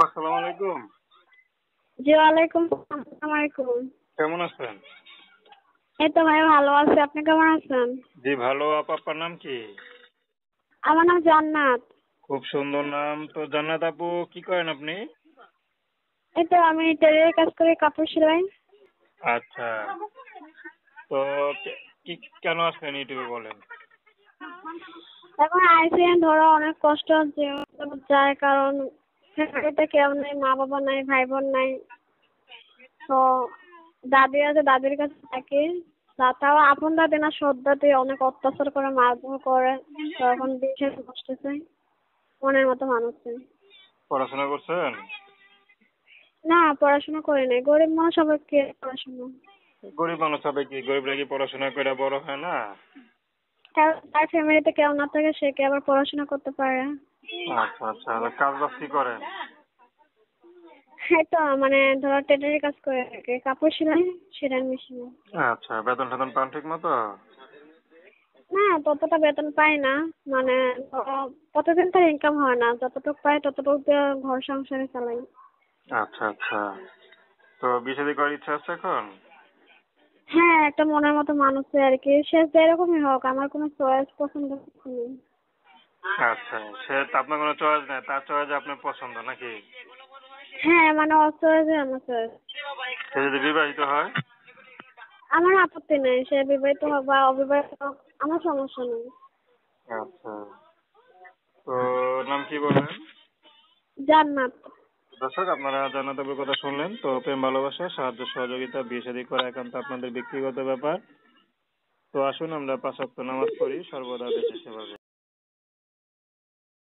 আসসালামু আলাইকুম। জি ওয়ালাইকুম আসসালাম। আসসালামু আলাইকুম। কেমন আছেন? এই তো ভাই ভালো আছি। আপনি কেমন আছেন? জি ভালো। আপনার নাম কি? আমার নাম জান্নাত। খুব সুন্দর নাম। তো জান্নাত আপু, কি করেন আপনি? এই তো আমি টেলারের কাজ করি, কাপড় সেলাই। আচ্ছা। তো কি কেন আসলেন ইউটিউবে বলেন? এখন আইসি ধরো অনেক কষ্ট হচ্ছে যায়, কারণ ফ্যামিলিতে কেউ নেই, মা বাবা নাই, ভাই বোন নাই। তো দাদি আছে, দাদির কাছে থাকি। তাও আপন দাদি না, সৎ দাদি অনেক অত্যাচার করে, মারধর করে। তো এখন বিশেষ কষ্ট চাই, মনের মতো মানুষ নেই। পড়াশোনা করছেন? না পড়াশোনা করি নাই, গরিব মানুষ সবাই কে পড়াশোনা। গরিব মানুষ হবে কি? গরিবরা কি পড়াশোনা করে বড় হয় না? তার ফ্যামিলিতে কেউ না থাকে, সে কি আবার পড়াশোনা করতে পারে? আচ্ছা আচ্ছা। কাজ বাজ কি করেন? এই তো মানে ধরো টেলারের কাজ করে থাকে, কাপড় সেলাই মেশিনে। আচ্ছা, বেতন টেতন পান ঠিক মতো? না ততটা বেতন পাই না, মানে ধরো প্রতিদিন তার ইনকাম হয় না, যতটুকু পাই ততটুকু দিয়ে ঘর সংসারে চালাই। আচ্ছা আচ্ছা। তো বিয়ে শাদী করার ইচ্ছা আছে এখন? হ্যাঁ, একটা মনের মতো মানুষ চাই আর কি, সে যেরকমই হোক, আমার কোনো চয়েস পছন্দ নেই। আচ্ছা, সে আপনার কোনো চয়েস নেই, তার চয়েস আপনার পছন্দ নাকি? হ্যাঁ মানে ওর চয়েস আমার চয়েস। সে যদি বিবাহিত হয়? আমার আপত্তি নেই, সে বিবাহিত হোক বা অবিবাহিত হোক, আমার সমস্যা নেই। আচ্ছা। তো নাম কি বললেন? জান্নাত। দর্শক, আপনারা জান্নাত আপুর কথা শুনলেন। তো প্রেম ভালোবাসা, সাহায্য সহযোগিতা, বিয়ে শাদী করা একান্ত আপনাদের ব্যক্তিগত ব্যাপার। তো আসুন আমরা ৫ ওয়াক্ত নামাজ পড়ি, সর্বদা দেশের সেবা করি।